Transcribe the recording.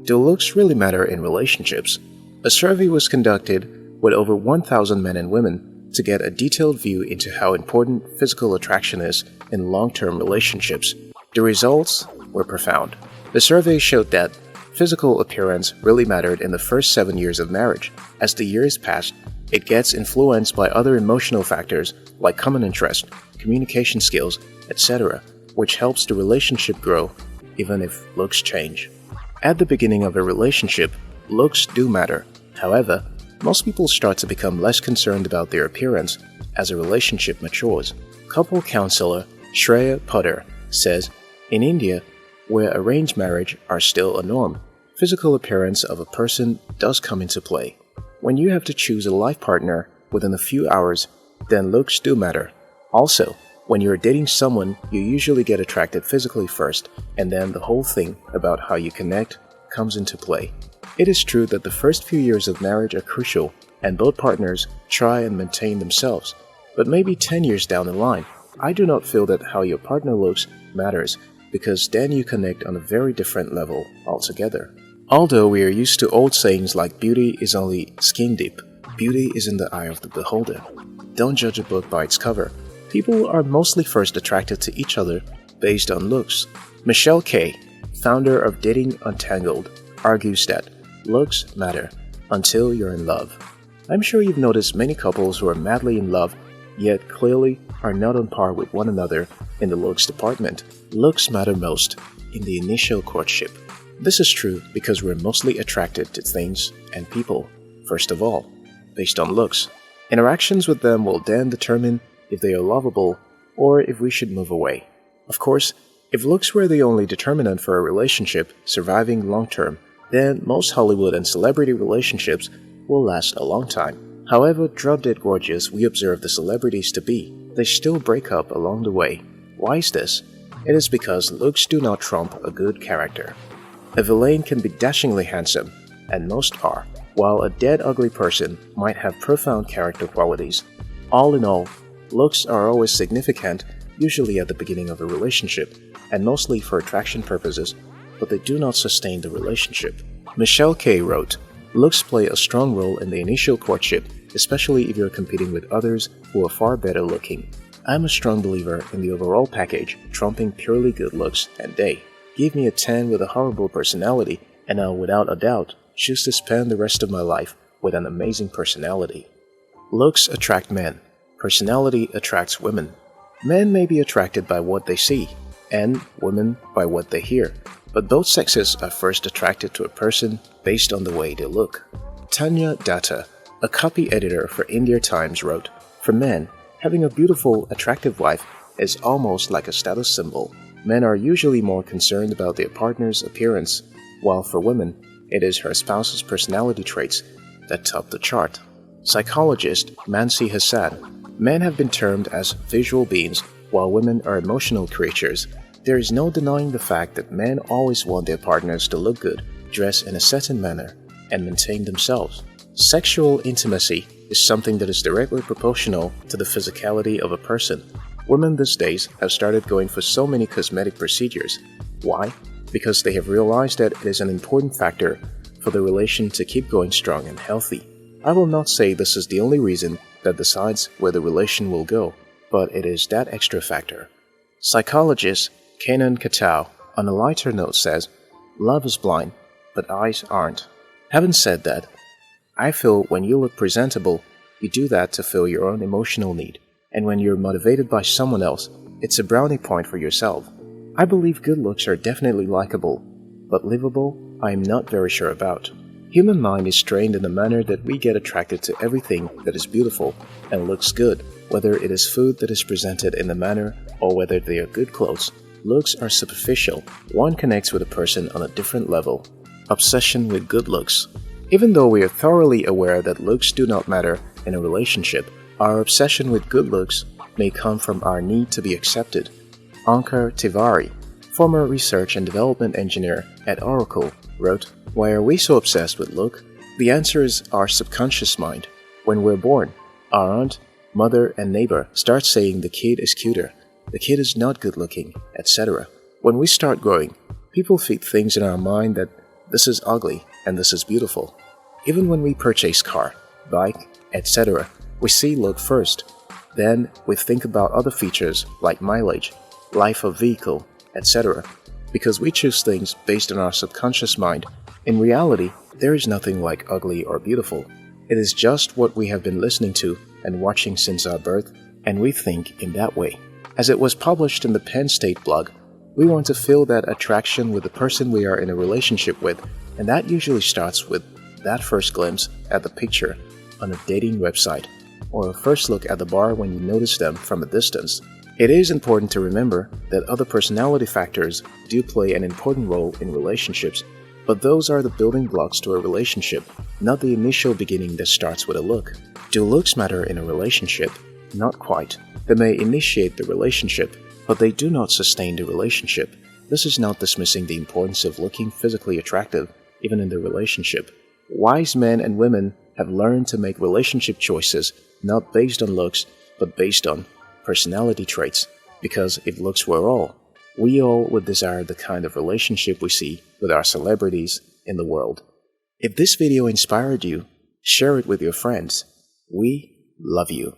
Do looks really matter in relationships? A survey was conducted with over 1,000 men and women to get a detailed view into how important physical attraction is in long-term relationships. The results were profound. The survey showed that physical appearance really mattered in the first 7 years of marriage. As the years passed, it gets influenced by other emotional factors like common interest, communication skills, etc., which helps the relationship grow even if looks change. At the beginning of a relationship, looks do matter. However, most people start to become less concerned about their appearance as a relationship matures. Couple counselor Shreya Potter says, in India, where arranged marriage are still a norm, physical appearance of a person does come into play. When you have to choose a life partner within a few hours, then looks do matter. Also, when you're dating someone, you usually get attracted physically first, and then the whole thing about how you connect comes into play. It is true that the first few years of marriage are crucial, and both partners try and maintain themselves. But maybe 10 years down the line, I do not feel that how your partner looks matters, because then you connect on a very different level altogether. Although we are used to old sayings like beauty is only skin deep, beauty is in the eye of the beholder. Don't judge a book by its cover. People are mostly first attracted to each other based on looks. Michelle Kay, founder of Dating Untangled, argues that looks matter until you're in love. I'm sure you've noticed many couples who are madly in love, yet clearly are not on par with one another in the looks department. Looks matter most in the initial courtship. This is true because we're mostly attracted to things and people, first of all, based on looks. Interactions with them will then determine if they are lovable or if we should move away. Of course, if looks were the only determinant for a relationship surviving long-term, then most Hollywood and celebrity relationships will last a long time. However drop-dead gorgeous we observe the celebrities to be, they still break up along the way. Why is this? It is because looks do not trump a good character. A villain can be dashingly handsome, and most are, while a dead ugly person might have profound character qualities. All in all, looks are always significant, usually at the beginning of a relationship, and mostly for attraction purposes, but they do not sustain the relationship. Michelle Kay wrote, looks play a strong role in the initial courtship, especially if you're competing with others who are far better looking. I'm a strong believer in the overall package, trumping purely good looks and day. Give me a 10 with a horrible personality, and I'll without a doubt choose to spend the rest of my life with an amazing personality. Looks attract men. Personality attracts women. Men may be attracted by what they see, and women by what they hear, but both sexes are first attracted to a person based on the way they look. Tanya Datta, a copy editor for India Times, wrote, for men, having a beautiful, attractive wife is almost like a status symbol. Men are usually more concerned about their partner's appearance, while for women, it is her spouse's personality traits that top the chart. Psychologist Mansi Hassan, men have been termed as visual beings, while women are emotional creatures. There is no denying the fact that men always want their partners to look good, dress in a certain manner, and maintain themselves. Sexual intimacy is something that is directly proportional to the physicality of a person. Women these days have started going for so many cosmetic procedures. Why? Because they have realized that it is an important factor for the relation to keep going strong and healthy. I will not say this is the only reason that decides where the relation will go, but it is that extra factor. Psychologist Kenan Katau, on a lighter note, says, love is blind, but eyes aren't. Having said that, I feel when you look presentable, you do that to fill your own emotional need. And when you're motivated by someone else, it's a brownie point for yourself. I believe good looks are definitely likable, but livable, I am not very sure about. Human mind is trained in a manner that we get attracted to everything that is beautiful and looks good, whether it is food that is presented in the manner or whether they are good clothes. Looks are superficial. One connects with a person on a different level. Obsession with good looks. Even though we are thoroughly aware that looks do not matter in a relationship, our obsession with good looks may come from our need to be accepted. Ankar Tiwari, former research and development engineer at Oracle, wrote, why are we so obsessed with look? The answer is our subconscious mind. When we're born, our aunt, mother, and neighbor start saying the kid is cuter, the kid is not good looking, etc. When we start growing, people feed things in our mind that this is ugly and this is beautiful. Even when we purchase car, bike, etc., we see look first. Then we think about other features like mileage, life of vehicle, etc. Because we choose things based on our subconscious mind. In reality, there is nothing like ugly or beautiful. It is just what we have been listening to and watching since our birth, and we think in that way. As it was published in the Penn State blog, we want to feel that attraction with the person we are in a relationship with, and that usually starts with that first glimpse at the picture on a dating website, or a first look at the bar when you notice them from a distance. It is important to remember that other personality factors do play an important role in relationships, but those are the building blocks to a relationship, not the initial beginning that starts with a look. Do looks matter in a relationship? Not quite. They may initiate the relationship, but they do not sustain the relationship. This is not dismissing the importance of looking physically attractive, even in the relationship. Wise men and women have learned to make relationship choices not based on looks, but based on personality traits, because if looks were all, we all would desire the kind of relationship we see with our celebrities in the world. If this video inspired you, share it with your friends. We love you.